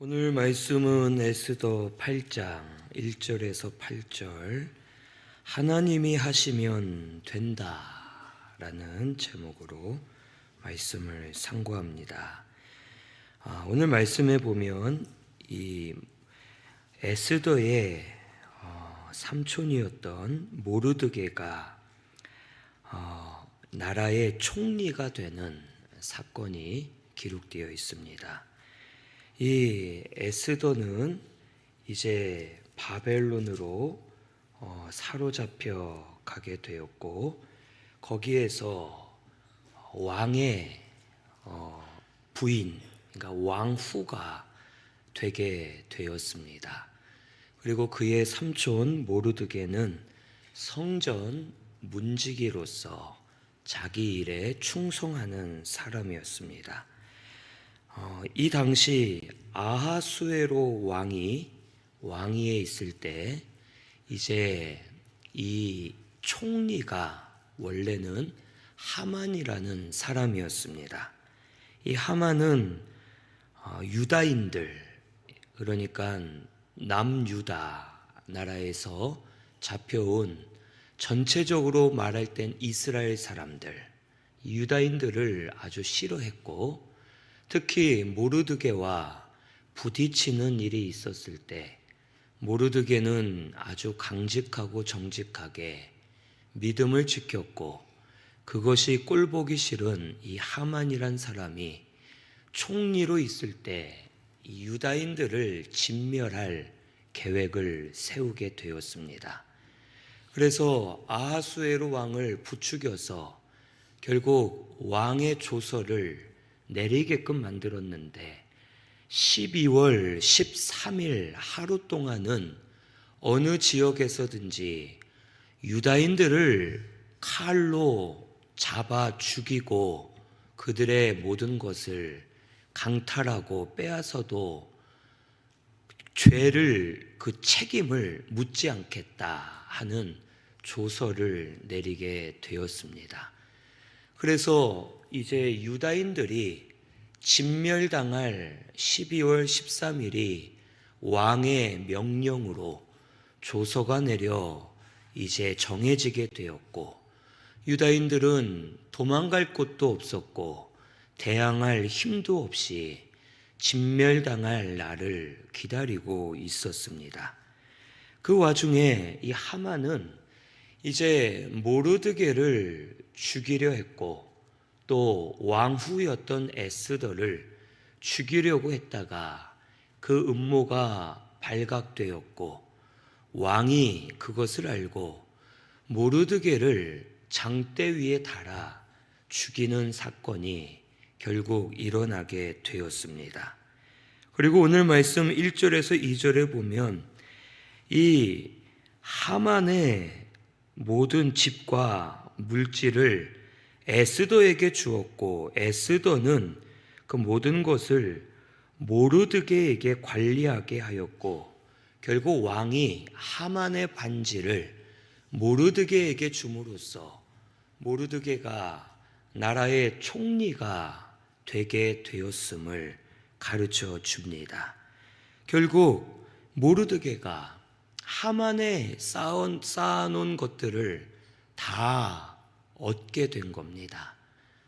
오늘 말씀은 에스더 8장 1절에서 8절 하나님이 하시면 된다라는 제목으로 말씀을 상고합니다. 오늘 말씀에 보면 이 에스더의 삼촌이었던 모르드게가 나라의 총리가 되는 사건이 기록되어 있습니다. 이 에스더는 이제 바벨론으로 사로잡혀 가게 되었고, 거기에서 왕의 부인, 그러니까 왕후가 되게 되었습니다. 그리고 그의 삼촌 모르드게는 성전 문지기로서 자기 일에 충성하는 사람이었습니다. 이 당시 아하수에로 왕위에 있을 때 이제 이 총리가 원래는 하만이라는 사람이었습니다. 이 하만은 유다인들, 그러니까 남유다 나라에서 잡혀온, 전체적으로 말할 땐 이스라엘 사람들, 유다인들을 아주 싫어했고, 특히 모르드게와 부딪히는 일이 있었을 때 모르드게는 아주 강직하고 정직하게 믿음을 지켰고, 그것이 꼴보기 싫은 이 하만이란 사람이 총리로 있을 때 이 유다인들을 진멸할 계획을 세우게 되었습니다. 그래서 아하수에로 왕을 부추겨서 결국 왕의 조서를 내리게끔 만들었는데 12월 13일 하루 동안은 어느 지역에서든지 유다인들을 칼로 잡아 죽이고 그들의 모든 것을 강탈하고 빼앗아도 죄를, 그 책임을 묻지 않겠다 하는 조서를 내리게 되었습니다. 그래서 이제 유다인들이 진멸당할 12월 13일이 왕의 명령으로 조서가 내려 이제 정해지게 되었고, 유다인들은 도망갈 곳도 없었고 대항할 힘도 없이 진멸당할 날을 기다리고 있었습니다. 그 와중에 이 하만은 이제 모르드게를 죽이려 했고, 또 왕후였던 에스더를 죽이려고 했다가 그 음모가 발각되었고, 왕이 그것을 알고 모르드게를 장대 위에 달아 죽이는 사건이 결국 일어나게 되었습니다. 그리고 오늘 말씀 1절에서 2절에 보면 이 하만의 모든 집과 물질을 에스더에게 주었고, 에스더는 그 모든 것을 모르드게에게 관리하게 하였고, 결국 왕이 하만의 반지를 모르드게에게 줌으로써 모르드게가 나라의 총리가 되게 되었음을 가르쳐 줍니다. 결국 모르드게가 하만에 쌓아놓은 것들을 다 얻게 된 겁니다.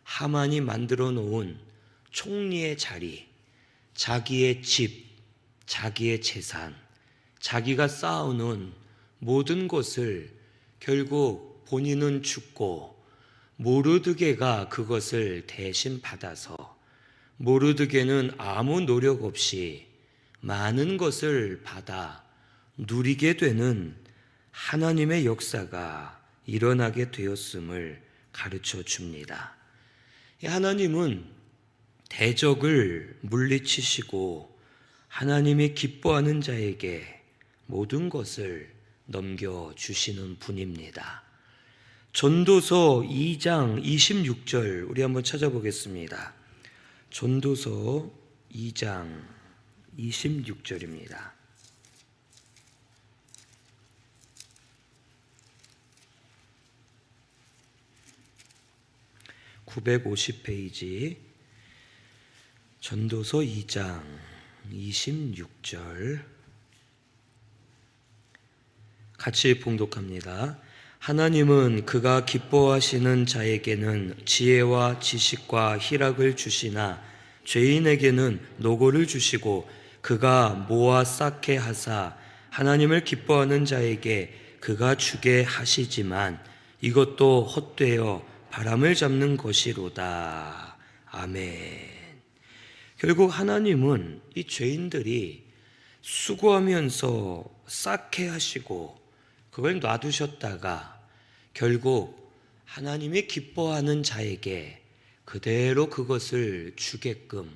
하만이 만들어 놓은 총리의 자리, 자기의 집, 자기의 재산, 자기가 쌓아놓은 모든 것을 결국 본인은 죽고 모르드게가 그것을 대신 받아서, 모르드게는 아무 노력 없이 많은 것을 받아 누리게 되는 하나님의 역사가 일어나게 되었음을 가르쳐 줍니다. 하나님은 대적을 물리치시고 하나님이 기뻐하는 자에게 모든 것을 넘겨주시는 분입니다. 전도서 2장 26절 우리 한번 찾아보겠습니다. 전도서 2장 26절입니다. 950페이지 전도서 2장 26절 같이 봉독합니다. 하나님은 그가 기뻐하시는 자에게는 지혜와 지식과 희락을 주시나 죄인에게는 노고를 주시고 그가 모아 쌓게 하사 하나님을 기뻐하는 자에게 그가 주게 하시지만 이것도 헛되어 바람을 잡는 것이로다. 아멘. 결국 하나님은 이 죄인들이 수고하면서 쌓게 하시고 그걸 놔두셨다가 결국 하나님이 기뻐하는 자에게 그대로 그것을 주게끔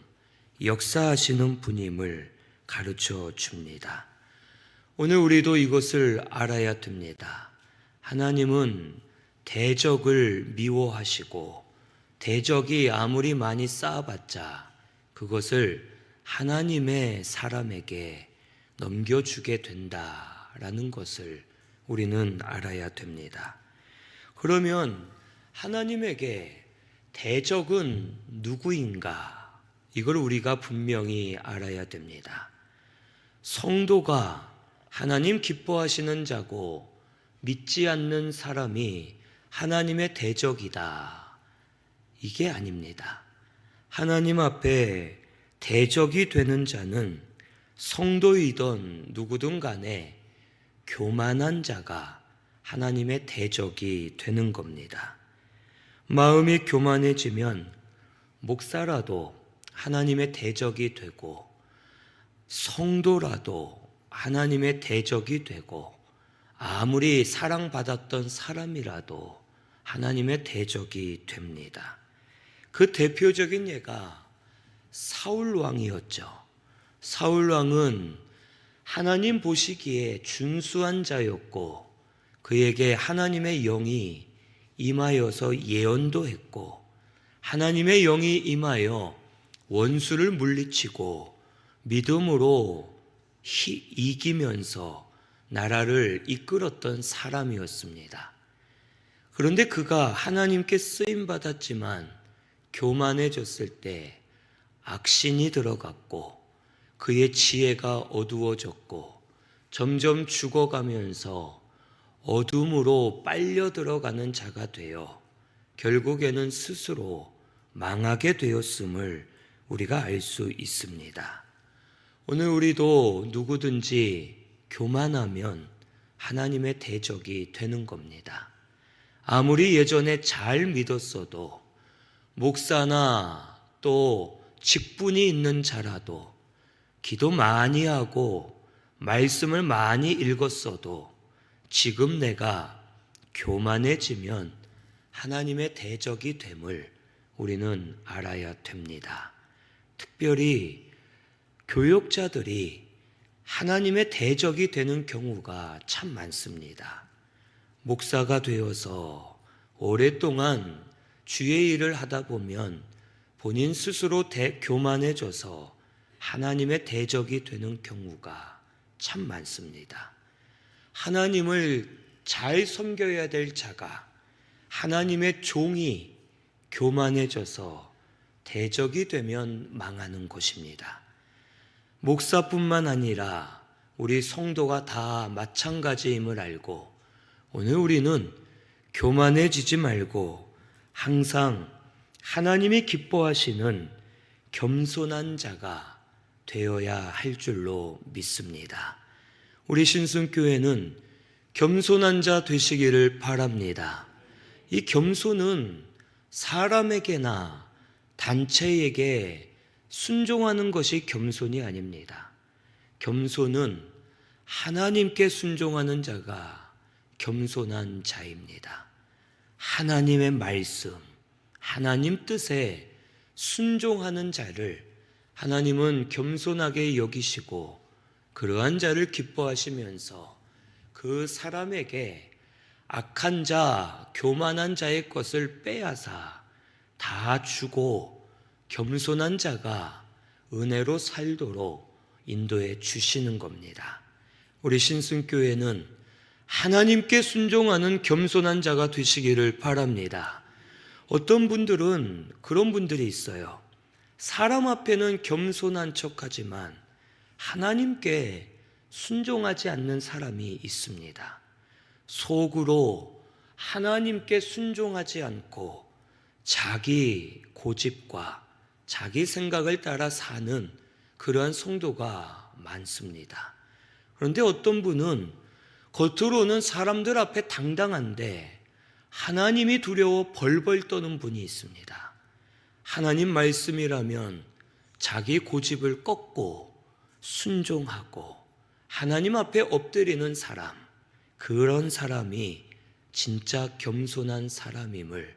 역사하시는 분임을 가르쳐 줍니다. 오늘 우리도 이것을 알아야 됩니다. 하나님은 대적을 미워하시고 대적이 아무리 많이 쌓아봤자 그것을 하나님의 사람에게 넘겨주게 된다라는 것을 우리는 알아야 됩니다. 그러면 하나님에게 대적은 누구인가? 이걸 우리가 분명히 알아야 됩니다. 성도가 하나님 기뻐하시는 자고 믿지 않는 사람이 하나님의 대적이다. 이게 아닙니다. 하나님 앞에 대적이 되는 자는 성도이든 누구든 간에 교만한 자가 하나님의 대적이 되는 겁니다. 마음이 교만해지면 목사라도 하나님의 대적이 되고 성도라도 하나님의 대적이 되고 아무리 사랑받았던 사람이라도 하나님의 대적이 됩니다. 그 대표적인 예가 사울 왕이었죠. 사울 왕은 하나님 보시기에 준수한 자였고 그에게 하나님의 영이 임하여서 예언도 했고 하나님의 영이 임하여 원수를 물리치고 믿음으로 이기면서 나라를 이끌었던 사람이었습니다. 그런데 그가 하나님께 쓰임받았지만 교만해졌을 때 악신이 들어갔고 그의 지혜가 어두워졌고 점점 죽어가면서 어둠으로 빨려 들어가는 자가 되어 결국에는 스스로 망하게 되었음을 우리가 알 수 있습니다. 오늘 우리도 누구든지 교만하면 하나님의 대적이 되는 겁니다. 아무리 예전에 잘 믿었어도 목사나 또 직분이 있는 자라도 기도 많이 하고 말씀을 많이 읽었어도 지금 내가 교만해지면 하나님의 대적이 됨을 우리는 알아야 됩니다. 특별히 교역자들이 하나님의 대적이 되는 경우가 참 많습니다. 목사가 되어서 오랫동안 주의 일을 하다 보면 본인 스스로 교만해져서 하나님의 대적이 되는 경우가 참 많습니다. 하나님을 잘 섬겨야 될 자가 하나님의 종이 교만해져서 대적이 되면 망하는 것입니다. 목사뿐만 아니라 우리 성도가 다 마찬가지임을 알고 오늘 우리는 교만해지지 말고 항상 하나님이 기뻐하시는 겸손한 자가 되어야 할 줄로 믿습니다. 우리 신순교회는 겸손한 자 되시기를 바랍니다. 이 겸손은 사람에게나 단체에게 순종하는 것이 겸손이 아닙니다. 겸손은 하나님께 순종하는 자가 겸손한 자입니다. 하나님의 말씀, 하나님 뜻에 순종하는 자를 하나님은 겸손하게 여기시고 그러한 자를 기뻐하시면서 그 사람에게 악한 자, 교만한 자의 것을 빼앗아 다 주고 겸손한 자가 은혜로 살도록 인도해 주시는 겁니다. 우리 신순교회는 하나님께 순종하는 겸손한 자가 되시기를 바랍니다. 어떤 분들은 그런 분들이 있어요. 사람 앞에는 겸손한 척하지만 하나님께 순종하지 않는 사람이 있습니다. 속으로 하나님께 순종하지 않고 자기 고집과 자기 생각을 따라 사는 그러한 성도가 많습니다. 그런데 어떤 분은 겉으로는 사람들 앞에 당당한데 하나님이 두려워 벌벌 떠는 분이 있습니다. 하나님 말씀이라면 자기 고집을 꺾고 순종하고 하나님 앞에 엎드리는 사람, 그런 사람이 진짜 겸손한 사람임을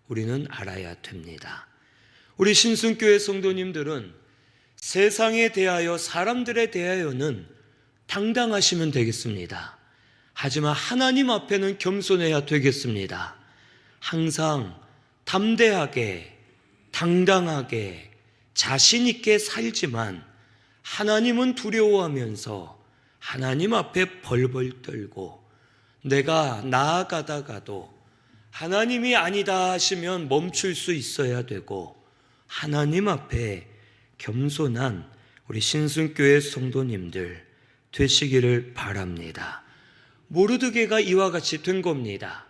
우리는 알아야 됩니다. 우리 신순교회 성도님들은 세상에 대하여, 사람들에 대하여는 당당하시면 되겠습니다. 하지만 하나님 앞에는 겸손해야 되겠습니다. 항상 담대하게, 당당하게, 자신 있게 살지만 하나님은 두려워하면서 하나님 앞에 벌벌 떨고, 내가 나아가다가도 하나님이 아니다 하시면 멈출 수 있어야 되고, 하나님 앞에 겸손한 우리 신순교회 성도님들 되시기를 바랍니다. 모르드게가 이와 같이 된 겁니다.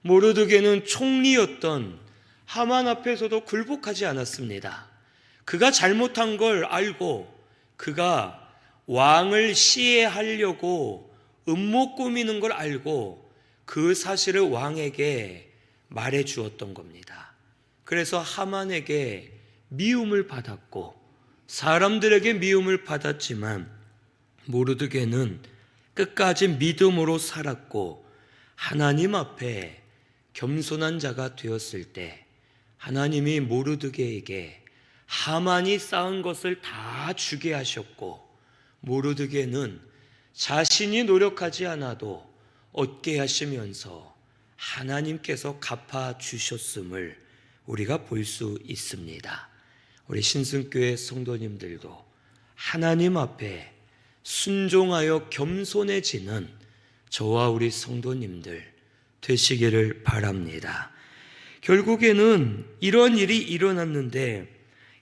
모르드게는 총리였던 하만 앞에서도 굴복하지 않았습니다. 그가 잘못한 걸 알고 그가 왕을 시해하려고 음모 꾸미는 걸 알고 그 사실을 왕에게 말해 주었던 겁니다. 그래서 하만에게 미움을 받았고 사람들에게 미움을 받았지만 모르드게는 끝까지 믿음으로 살았고 하나님 앞에 겸손한 자가 되었을 때 하나님이 모르드게에게 하만이 쌓은 것을 다 주게 하셨고, 모르드게는 자신이 노력하지 않아도 얻게 하시면서 하나님께서 갚아 주셨음을 우리가 볼 수 있습니다. 우리 신순교회 성도님들도 하나님 앞에 순종하여 겸손해지는 저와 우리 성도님들 되시기를 바랍니다. 결국에는 이런 일이 일어났는데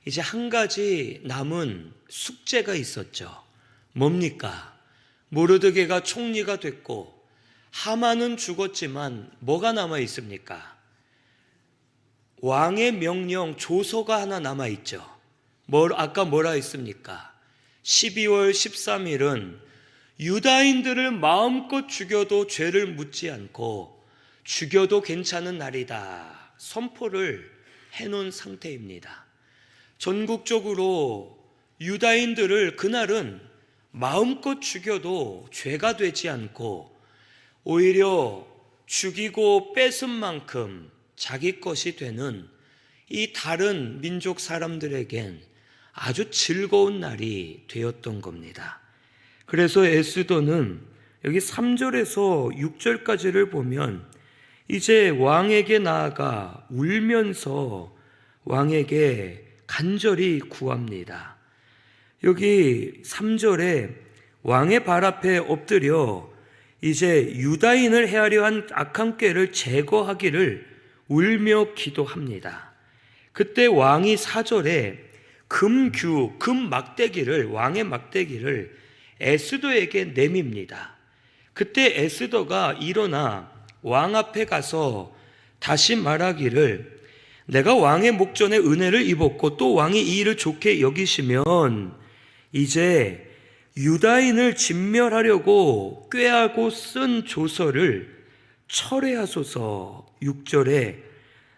이제 한 가지 남은 숙제가 있었죠. 뭡니까? 모르드게가 총리가 됐고 하만은 죽었지만 뭐가 남아 있습니까? 왕의 명령 조서가 하나 남아 있죠. 아까 뭐라 했습니까? 12월 13일은 유다인들을 마음껏 죽여도 죄를 묻지 않고 죽여도 괜찮은 날이다 선포를 해놓은 상태입니다. 전국적으로 유다인들을 그날은 마음껏 죽여도 죄가 되지 않고 오히려 죽이고 뺏은 만큼 자기 것이 되는 이 다른 민족 사람들에겐 아주 즐거운 날이 되었던 겁니다. 그래서 에스더는 여기 3절에서 6절까지를 보면 이제 왕에게 나아가 울면서 왕에게 간절히 구합니다. 여기 3절에 왕의 발 앞에 엎드려 이제 유다인을 해하려 한 악한 꾀를 제거하기를 울며 기도합니다. 그때 왕이 4절에 금 막대기를, 왕의 막대기를 에스더에게 내밉니다. 그때 에스더가 일어나 왕 앞에 가서 다시 말하기를, 내가 왕의 목전에 은혜를 입었고 또 왕이 이 일을 좋게 여기시면 이제 유다인을 진멸하려고 꾀하고 쓴 조서를 철회하소서. 6절에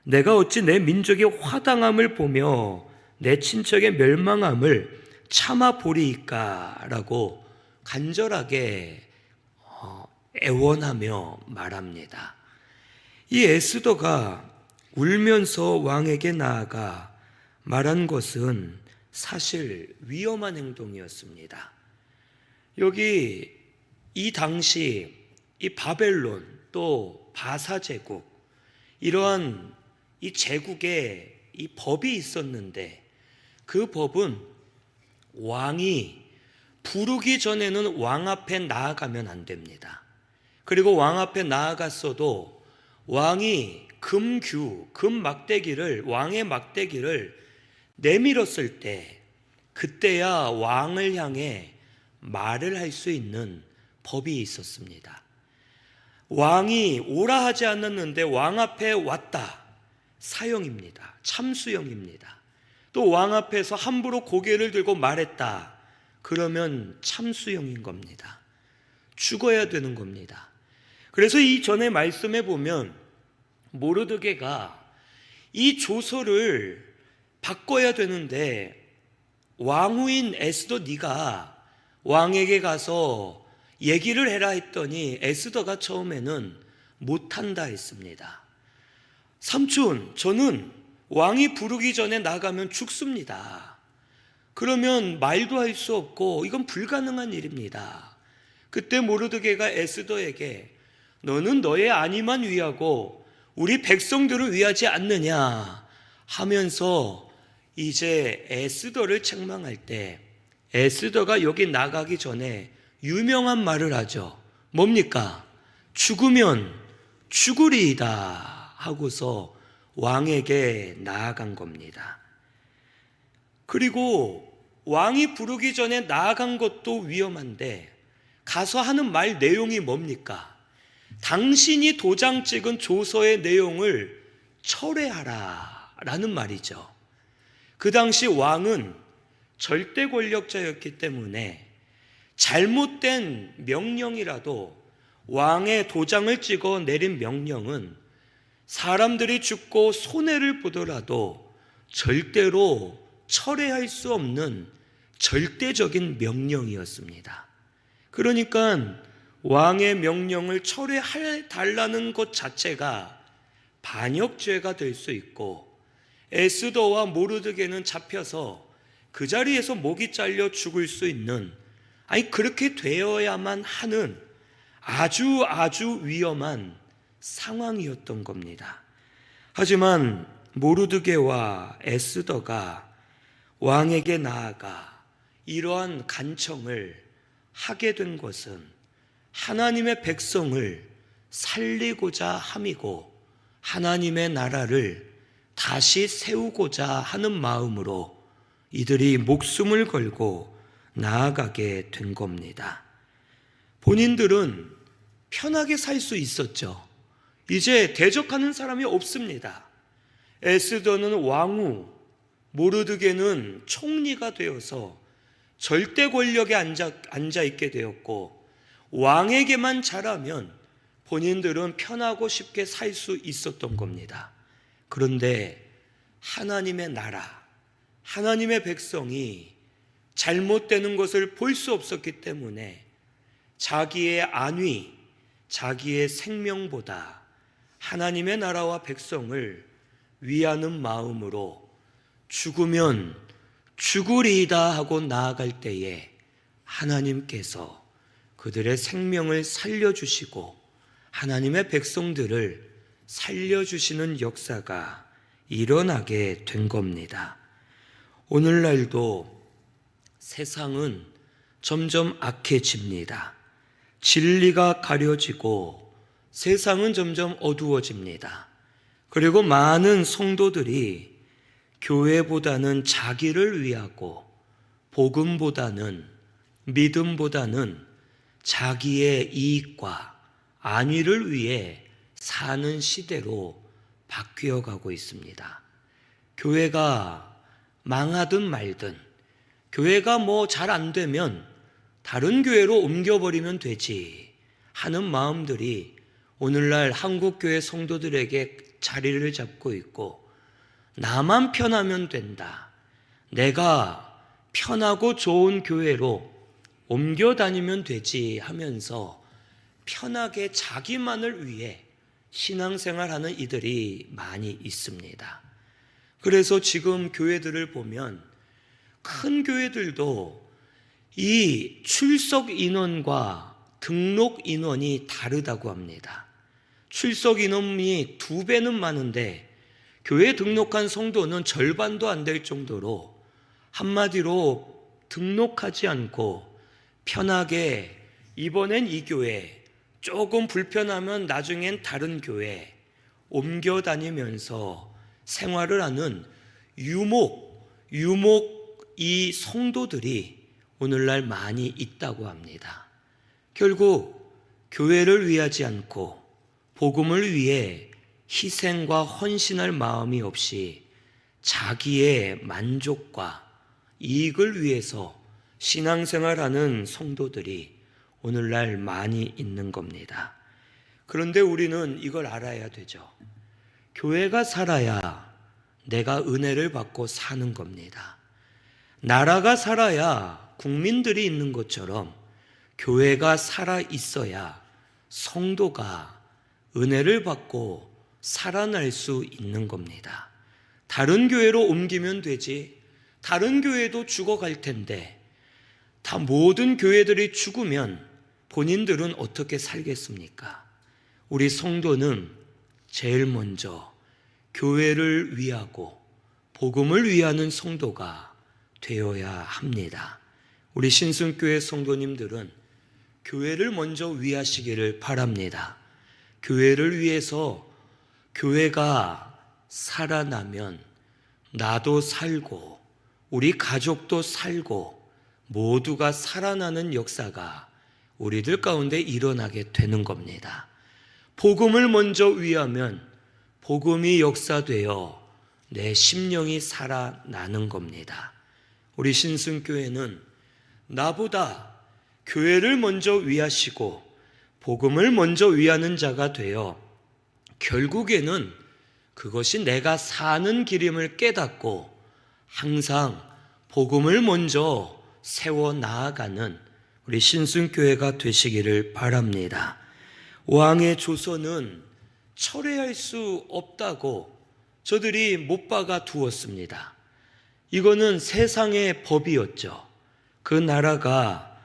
내가 어찌 내 민족의 화당함을 보며 내 친척의 멸망함을 참아 보리이까 라고 간절하게 애원하며 말합니다. 이 에스더가 울면서 왕에게 나아가 말한 것은 사실 위험한 행동이었습니다. 여기 이 당시 이 바벨론 또 바사 제국, 이러한 이 제국에 이 법이 있었는데 그 법은 왕이 부르기 전에는 왕 앞에 나아가면 안 됩니다. 그리고 왕 앞에 나아갔어도 왕이 금 막대기를, 왕의 막대기를 내밀었을 때 그때야 왕을 향해 말을 할 수 있는 법이 있었습니다. 왕이 오라 하지 않았는데 왕 앞에 왔다. 사형입니다. 참수형입니다. 또 왕 앞에서 함부로 고개를 들고 말했다. 그러면 참수형인 겁니다. 죽어야 되는 겁니다. 그래서 이 전에 말씀해 보면 모르드게가 이 조서를 바꿔야 되는데 왕후인 에스더 네가 왕에게 가서 얘기를 해라 했더니 에스더가 처음에는 못한다 했습니다. 삼촌, 저는 왕이 부르기 전에 나가면 죽습니다. 그러면 말도 할 수 없고 이건 불가능한 일입니다. 그때 모르드게가 에스더에게 너는 너의 안위만 위하고 우리 백성들을 위하지 않느냐 하면서 이제 에스더를 책망할 때 에스더가 여기 나가기 전에 유명한 말을 하죠. 뭡니까? 죽으면 죽으리이다 하고서 왕에게 나아간 겁니다. 그리고 왕이 부르기 전에 나아간 것도 위험한데 가서 하는 말 내용이 뭡니까? 당신이 도장 찍은 조서의 내용을 철회하라 라는 말이죠. 그 당시 왕은 절대 권력자였기 때문에 잘못된 명령이라도 왕의 도장을 찍어 내린 명령은 사람들이 죽고 손해를 보더라도 절대로 철회할 수 없는 절대적인 명령이었습니다. 그러니까 왕의 명령을 철회해 달라는 것 자체가 반역죄가 될 수 있고 에스더와 모르드게는 잡혀서 그 자리에서 목이 잘려 죽을 수 있는, 아니 그렇게 되어야만 하는 아주 위험한 상황이었던 겁니다. 하지만 모르드게와 에스더가 왕에게 나아가 이러한 간청을 하게 된 것은 하나님의 백성을 살리고자 함이고 하나님의 나라를 다시 세우고자 하는 마음으로 이들이 목숨을 걸고 나아가게 된 겁니다. 본인들은 편하게 살 수 있었죠. 이제 대적하는 사람이 없습니다. 에스더는 왕후, 모르드게는 총리가 되어서 절대 권력에 앉아 있게 되었고 왕에게만 잘하면 본인들은 편하고 쉽게 살 수 있었던 겁니다. 그런데 하나님의 나라, 하나님의 백성이 잘못되는 것을 볼 수 없었기 때문에 자기의 안위, 자기의 생명보다 하나님의 나라와 백성을 위하는 마음으로 죽으면 죽으리이다 하고 나아갈 때에 하나님께서 그들의 생명을 살려주시고 하나님의 백성들을 살려주시는 역사가 일어나게 된 겁니다. 오늘날도 세상은 점점 악해집니다. 진리가 가려지고 세상은 점점 어두워집니다. 그리고 많은 성도들이 교회보다는 자기를 위하고 복음보다는, 믿음보다는 자기의 이익과 안위를 위해 사는 시대로 바뀌어 가고 있습니다. 교회가 망하든 말든, 교회가 잘 안 되면 다른 교회로 옮겨버리면 되지 하는 마음들이 오늘날 한국교회 성도들에게 자리를 잡고 있고, 나만 편하면 된다, 내가 편하고 좋은 교회로 옮겨 다니면 되지 하면서 편하게 자기만을 위해 신앙생활하는 이들이 많이 있습니다. 그래서 지금 교회들을 보면 큰 교회들도 이 출석 인원과 등록 인원이 다르다고 합니다. 출석 인원이 2배는 많은데 교회 등록한 성도는 절반도 안 될 정도로, 한마디로 등록하지 않고 편하게 이번엔 이 교회, 조금 불편하면 나중엔 다른 교회 옮겨 다니면서 생활을 하는 유목 이 성도들이 오늘날 많이 있다고 합니다. 결국 교회를 위하지 않고 복음을 위해 희생과 헌신할 마음이 없이 자기의 만족과 이익을 위해서 신앙생활하는 성도들이 오늘날 많이 있는 겁니다. 그런데 우리는 이걸 알아야 되죠. 교회가 살아야 내가 은혜를 받고 사는 겁니다. 나라가 살아야 국민들이 있는 것처럼 교회가 살아 있어야 성도가 은혜를 받고 살아날 수 있는 겁니다. 다른 교회로 옮기면 되지, 다른 교회도 죽어갈 텐데 다 모든 교회들이 죽으면 본인들은 어떻게 살겠습니까? 우리 성도는 제일 먼저 교회를 위하고 복음을 위하는 성도가 되어야 합니다. 우리 신순교회 성도님들은 교회를 먼저 위하시기를 바랍니다. 교회를 위해서 교회가 살아나면 나도 살고 우리 가족도 살고 모두가 살아나는 역사가 우리들 가운데 일어나게 되는 겁니다. 복음을 먼저 위하면 복음이 역사되어 내 심령이 살아나는 겁니다. 우리 신순교회는 나보다 교회를 먼저 위하시고 복음을 먼저 위하는 자가 되어 결국에는 그것이 내가 사는 길임을 깨닫고 항상 복음을 먼저 세워 나아가는 우리 신순교회가 되시기를 바랍니다. 왕의 조서는 철회할 수 없다고 저들이 못 박아 두었습니다. 이거는 세상의 법이었죠. 그 나라가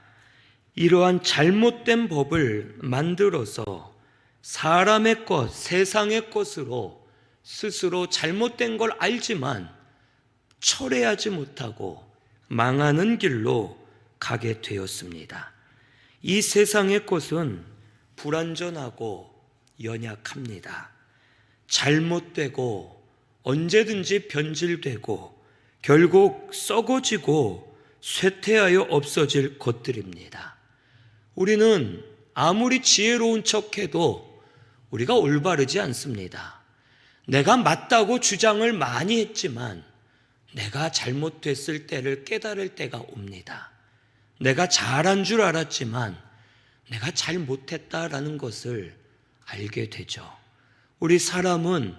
이러한 잘못된 법을 만들어서 사람의 것, 세상의 것으로 스스로 잘못된 걸 알지만 철회하지 못하고 망하는 길로 가게 되었습니다. 이 세상의 것은 불완전하고 연약합니다. 잘못되고 언제든지 변질되고 결국 썩어지고 쇠퇴하여 없어질 것들입니다. 우리는 아무리 지혜로운 척해도 우리가 올바르지 않습니다. 내가 맞다고 주장을 많이 했지만 내가 잘못됐을 때를 깨달을 때가 옵니다. 내가 잘한 줄 알았지만 내가 잘못했다라는 것을 알게 되죠. 우리 사람은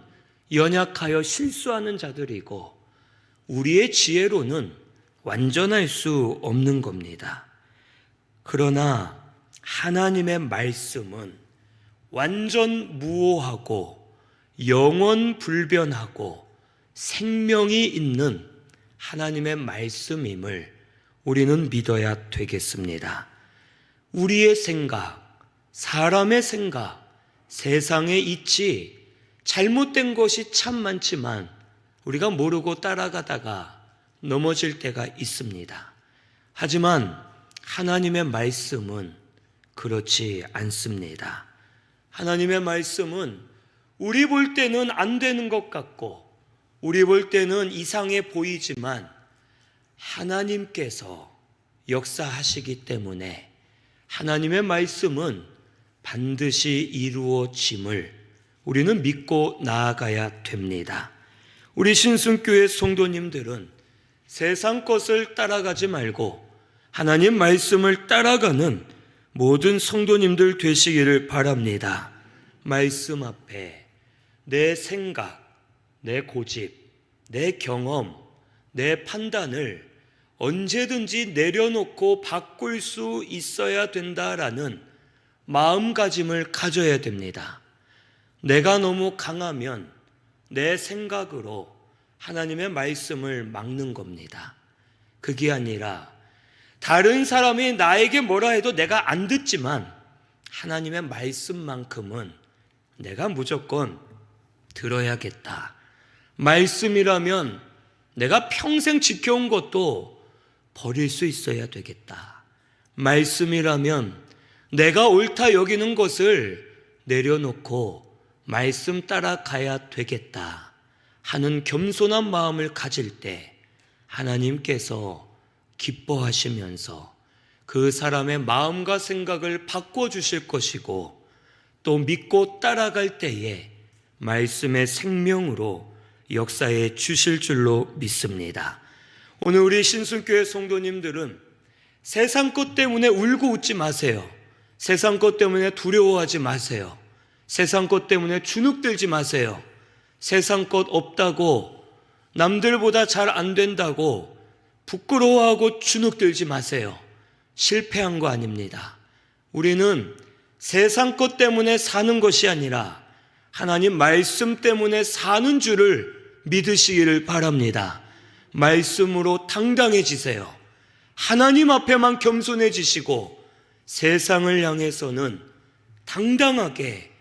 연약하여 실수하는 자들이고 우리의 지혜로는 완전할 수 없는 겁니다. 그러나 하나님의 말씀은 완전 무오하고 영원 불변하고 생명이 있는 하나님의 말씀임을 우리는 믿어야 되겠습니다. 우리의 생각, 사람의 생각, 세상의 이치, 잘못된 것이 참 많지만 우리가 모르고 따라가다가 넘어질 때가 있습니다. 하지만 하나님의 말씀은 그렇지 않습니다. 하나님의 말씀은 우리 볼 때는 안 되는 것 같고 우리 볼 때는 이상해 보이지만 하나님께서 역사하시기 때문에 하나님의 말씀은 반드시 이루어짐을 우리는 믿고 나아가야 됩니다. 우리 신순교회 성도님들은 세상 것을 따라가지 말고 하나님 말씀을 따라가는 모든 성도님들 되시기를 바랍니다. 말씀 앞에 내 생각, 내 고집, 내 경험, 내 판단을 언제든지 내려놓고 바꿀 수 있어야 된다라는 마음가짐을 가져야 됩니다. 내가 너무 강하면 내 생각으로 하나님의 말씀을 막는 겁니다. 그게 아니라 다른 사람이 나에게 뭐라 해도 내가 안 듣지만 하나님의 말씀만큼은 내가 무조건 들어야겠다. 말씀이라면 내가 평생 지켜온 것도 버릴 수 있어야 되겠다. 말씀이라면 내가 옳다 여기는 것을 내려놓고 말씀 따라가야 되겠다 하는 겸손한 마음을 가질 때 하나님께서 기뻐하시면서 그 사람의 마음과 생각을 바꿔주실 것이고, 또 믿고 따라갈 때에 말씀의 생명으로 역사해 주실 줄로 믿습니다. 오늘 우리 신순교회 성도님들은 세상 것 때문에 울고 웃지 마세요. 세상 것 때문에 두려워하지 마세요. 세상 것 때문에 주눅들지 마세요. 세상 것 없다고, 남들보다 잘 안 된다고 부끄러워하고 주눅들지 마세요. 실패한 거 아닙니다. 우리는 세상 것 때문에 사는 것이 아니라 하나님 말씀 때문에 사는 줄을 믿으시기를 바랍니다. 말씀으로 당당해지세요. 하나님 앞에만 겸손해지시고 세상을 향해서는 당당하게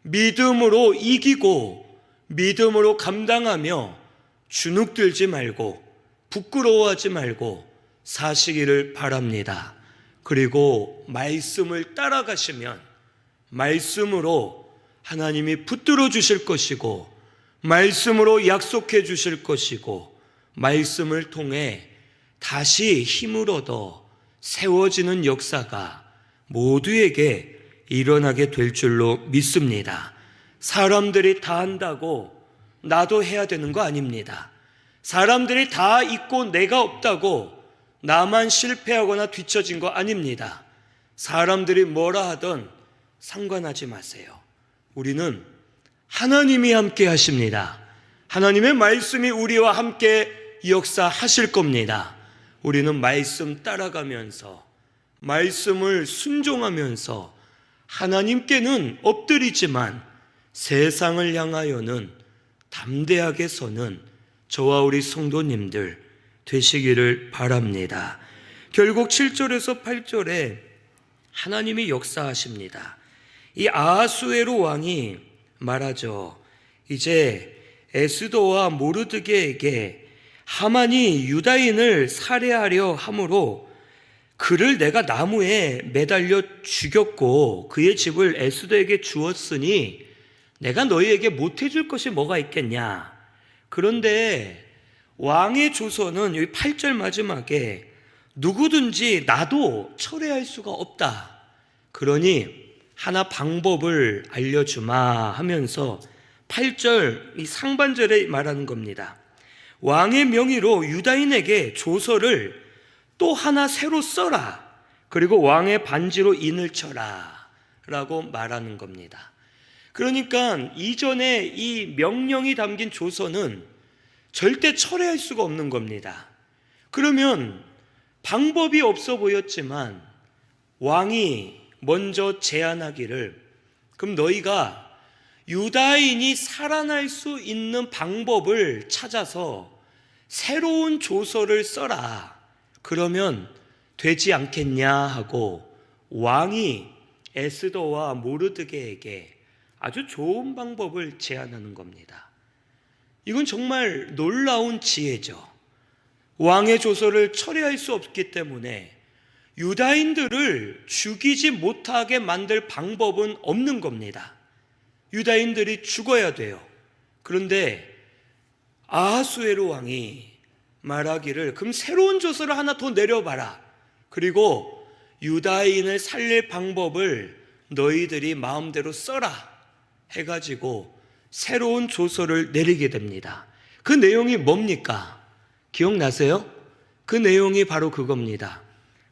믿음으로 이기고 믿음으로 감당하며 주눅들지 말고 부끄러워하지 말고 사시기를 바랍니다. 그리고 말씀을 따라가시면 말씀으로 하나님이 붙들어 주실 것이고, 말씀으로 약속해 주실 것이고, 말씀을 통해 다시 힘을 얻어 세워지는 역사가 모두에게 일어나게 될 줄로 믿습니다. 사람들이 다 한다고 나도 해야 되는 거 아닙니다. 사람들이 다 있고 내가 없다고 나만 실패하거나 뒤처진 거 아닙니다. 사람들이 뭐라 하든 상관하지 마세요. 우리는 하나님이 함께 하십니다. 하나님의 말씀이 우리와 함께 역사하실 겁니다. 우리는 말씀 따라가면서, 말씀을 순종하면서 하나님께는 엎드리지만 세상을 향하여는 담대하게 서는 저와 우리 성도님들 되시기를 바랍니다. 결국 7절에서 8절에 하나님이 역사하십니다. 이 아하수에로 왕이 말하죠. 이제 에스더와 모르드게에게 하만이 유다인을 살해하려 함으로 그를 내가 나무에 매달려 죽였고 그의 집을 에스더에게 주었으니 내가 너희에게 못해줄 것이 뭐가 있겠냐. 그런데 왕의 조서는 여기 8절 마지막에 누구든지 나도 철회할 수가 없다. 그러니 하나 방법을 알려주마 하면서 8절 이 상반절에 말하는 겁니다. 왕의 명의로 유다인에게 조서를 또 하나 새로 써라. 그리고 왕의 반지로 인을 쳐라 라고 말하는 겁니다. 그러니까 이전에 이 명령이 담긴 조서는 절대 철회할 수가 없는 겁니다. 그러면 방법이 없어 보였지만 왕이 먼저 제안하기를, 그럼 너희가 유다인이 살아날 수 있는 방법을 찾아서 새로운 조서를 써라. 그러면 되지 않겠냐 하고 왕이 에스더와 모르드게에게 아주 좋은 방법을 제안하는 겁니다. 이건 정말 놀라운 지혜죠. 왕의 조서를 철회할 수 없기 때문에 유다인들을 죽이지 못하게 만들 방법은 없는 겁니다. 유다인들이 죽어야 돼요. 그런데 아하수에로 왕이 말하기를, 그럼 새로운 조서를 하나 더 내려봐라. 그리고 유다인을 살릴 방법을 너희들이 마음대로 써라 해가지고 새로운 조서를 내리게 됩니다. 그 내용이 뭡니까? 기억나세요? 그 내용이 바로 그겁니다.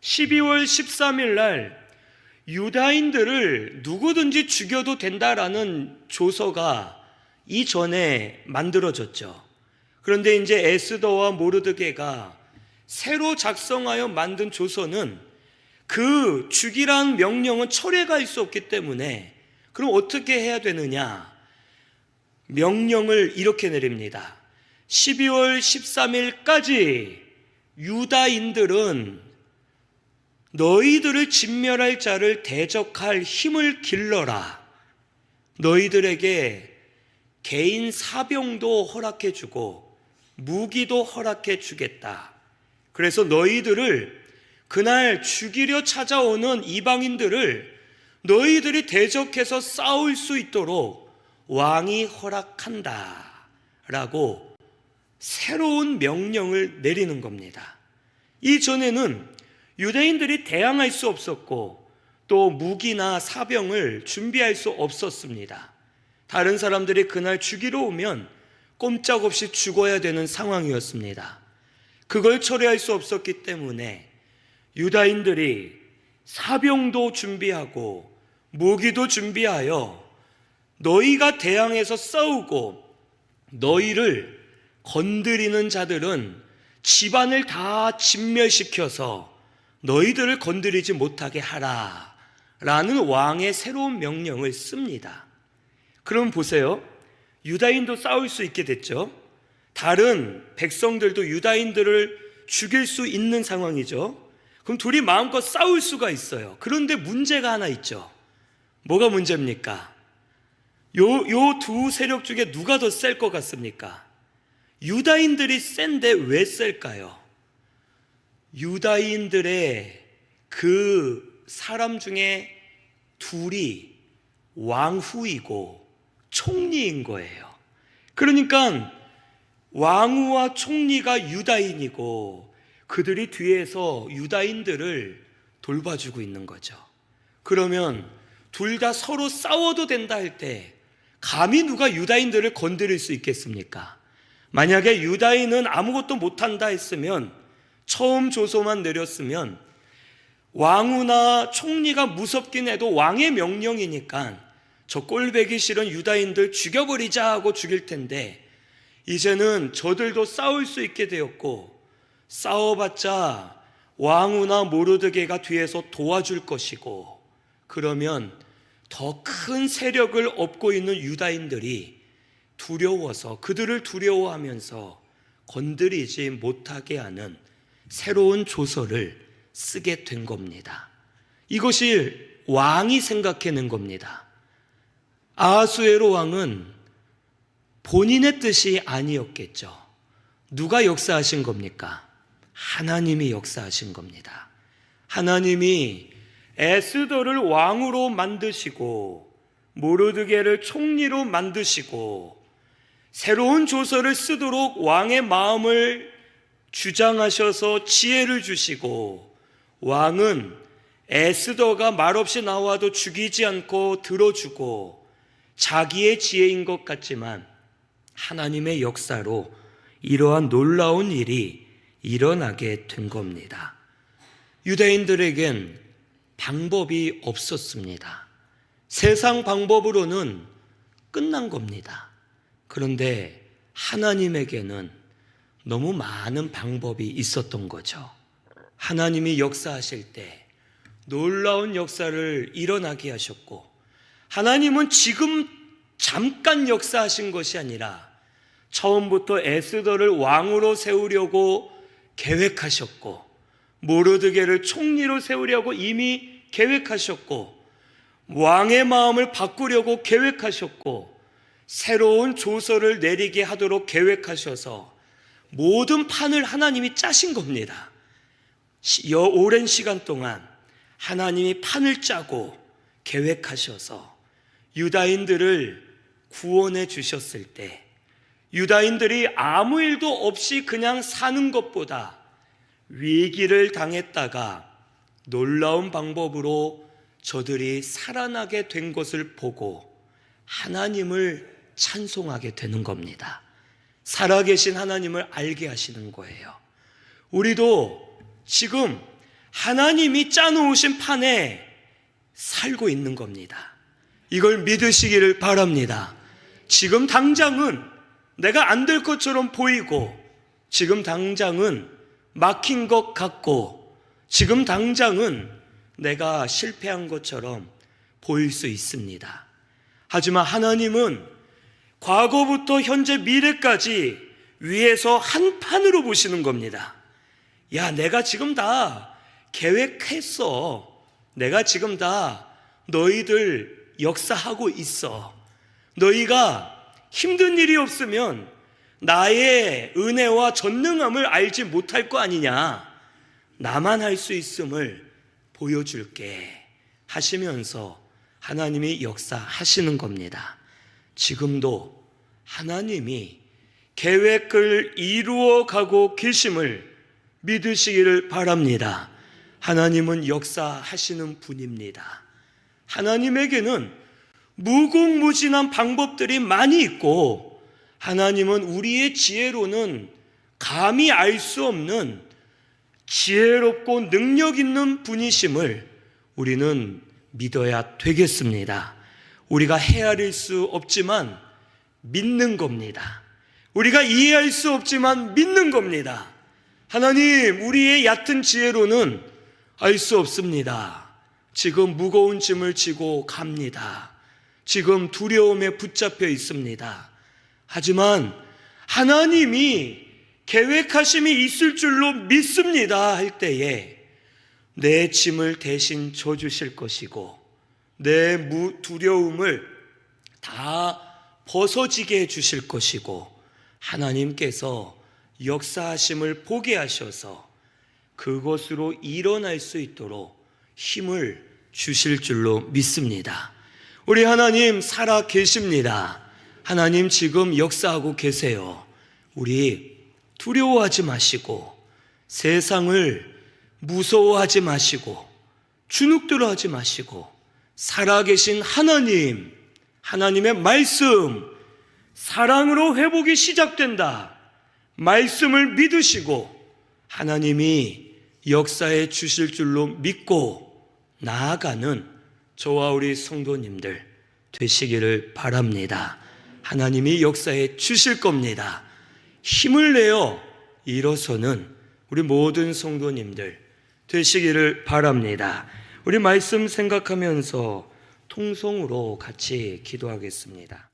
12월 13일 날 유다인들을 누구든지 죽여도 된다라는 조서가 이전에 만들어졌죠. 그런데 이제 에스더와 모르드게가 새로 작성하여 만든 조서는 그 죽이란 명령은 철회가 할 수 없기 때문에 그럼 어떻게 해야 되느냐? 명령을 이렇게 내립니다. 12월 13일까지 유다인들은 너희들을 진멸할 자를 대적할 힘을 길러라. 너희들에게 개인 사병도 허락해 주고 무기도 허락해 주겠다. 그래서 너희들을 그날 죽이려 찾아오는 이방인들을 너희들이 대적해서 싸울 수 있도록 왕이 허락한다 라고 새로운 명령을 내리는 겁니다. 이전에는 유대인들이 대항할 수 없었고 또 무기나 사병을 준비할 수 없었습니다. 다른 사람들이 그날 죽이러 오면 꼼짝없이 죽어야 되는 상황이었습니다. 그걸 처리할 수 없었기 때문에 유다인들이 사병도 준비하고 무기도 준비하여 너희가 대항해서 싸우고 너희를 건드리는 자들은 집안을 다 진멸시켜서 너희들을 건드리지 못하게 하라 라는 왕의 새로운 명령을 씁니다. 그럼 보세요. 유다인도 싸울 수 있게 됐죠. 다른 백성들도 유다인들을 죽일 수 있는 상황이죠. 그럼 둘이 마음껏 싸울 수가 있어요. 그런데 문제가 하나 있죠. 뭐가 문제입니까? 요 두 세력 중에 누가 더 셀 것 같습니까? 유다인들이 센데 왜 셀까요? 유다인들의 그 사람 중에 둘이 왕후이고 총리인 거예요. 그러니까 왕후와 총리가 유다인이고 그들이 뒤에서 유다인들을 돌봐주고 있는 거죠. 그러면 둘 다 서로 싸워도 된다 할 때 감히 누가 유다인들을 건드릴 수 있겠습니까? 만약에 유다인은 아무것도 못한다 했으면, 처음 조서만 내렸으면 왕후나 총리가 무섭긴 해도 왕의 명령이니까 저 꼴배기 싫은 유다인들 죽여버리자 하고 죽일 텐데, 이제는 저들도 싸울 수 있게 되었고 싸워봤자 왕후나 모르드게가 뒤에서 도와줄 것이고, 그러면 더 큰 세력을 업고 있는 유다인들이 두려워서, 그들을 두려워하면서 건드리지 못하게 하는 새로운 조서를 쓰게 된 겁니다. 이것이 왕이 생각해낸 겁니다. 아하수에로 왕은 본인의 뜻이 아니었겠죠. 누가 역사하신 겁니까? 하나님이 역사하신 겁니다. 하나님이 에스더를 왕으로 만드시고 모르드게를 총리로 만드시고 새로운 조서를 쓰도록 왕의 마음을 주장하셔서 지혜를 주시고, 왕은 에스더가 말없이 나와도 죽이지 않고 들어주고 자기의 지혜인 것 같지만 하나님의 역사로 이러한 놀라운 일이 일어나게 된 겁니다. 유대인들에겐 방법이 없었습니다. 세상 방법으로는 끝난 겁니다. 그런데 하나님에게는 너무 많은 방법이 있었던 거죠. 하나님이 역사하실 때 놀라운 역사를 일어나게 하셨고, 하나님은 지금 잠깐 역사하신 것이 아니라 처음부터 에스더를 왕으로 세우려고 계획하셨고, 모르드게를 총리로 세우려고 이미 계획하셨고, 왕의 마음을 바꾸려고 계획하셨고, 새로운 조서를 내리게 하도록 계획하셔서 모든 판을 하나님이 짜신 겁니다. 오랜 시간 동안 하나님이 판을 짜고 계획하셔서 유다인들을 구원해 주셨을 때, 유다인들이 아무 일도 없이 그냥 사는 것보다 위기를 당했다가 놀라운 방법으로 저들이 살아나게 된 것을 보고 하나님을 찬송하게 되는 겁니다. 살아계신 하나님을 알게 하시는 거예요. 우리도 지금 하나님이 짜놓으신 판에 살고 있는 겁니다. 이걸 믿으시기를 바랍니다. 지금 당장은 내가 안 될 것처럼 보이고, 지금 당장은 막힌 것 같고, 지금 당장은 내가 실패한 것처럼 보일 수 있습니다. 하지만 하나님은 과거부터 현재 미래까지 위에서 한 판으로 보시는 겁니다. 야, 내가 지금 다 계획했어. 내가 지금 다 너희들 역사하고 있어. 너희가 힘든 일이 없으면 나의 은혜와 전능함을 알지 못할 거 아니냐. 나만 할 수 있음을 보여줄게 하시면서 하나님이 역사하시는 겁니다. 지금도 하나님이 계획을 이루어 가고 계심을 믿으시기를 바랍니다. 하나님은 역사하시는 분입니다. 하나님에게는 무궁무진한 방법들이 많이 있고 하나님은 우리의 지혜로는 감히 알 수 없는 지혜롭고 능력 있는 분이심을 우리는 믿어야 되겠습니다. 우리가 헤아릴 수 없지만 믿는 겁니다. 우리가 이해할 수 없지만 믿는 겁니다. 하나님, 우리의 얕은 지혜로는 알 수 없습니다. 지금 무거운 짐을 지고 갑니다. 지금 두려움에 붙잡혀 있습니다. 하지만 하나님이 계획하심이 있을 줄로 믿습니다 할 때에 내 짐을 대신 져주실 것이고 내 두려움을 다 벗어지게 해주실 것이고 하나님께서 역사하심을 보게 하셔서 그것으로 일어날 수 있도록 힘을 주실 줄로 믿습니다. 우리 하나님 살아 계십니다. 하나님 지금 역사하고 계세요. 우리 두려워하지 마시고 세상을 무서워하지 마시고 주눅들어하지 마시고 살아계신 하나님, 하나님의 말씀, 사랑으로 회복이 시작된다. 말씀을 믿으시고 하나님이 역사해 주실 줄로 믿고 나아가는 저와 우리 성도님들 되시기를 바랍니다. 하나님이 역사해 주실 겁니다. 힘을 내어 일어서는 우리 모든 성도님들 되시기를 바랍니다. 우리 말씀 생각하면서 통성으로 같이 기도하겠습니다.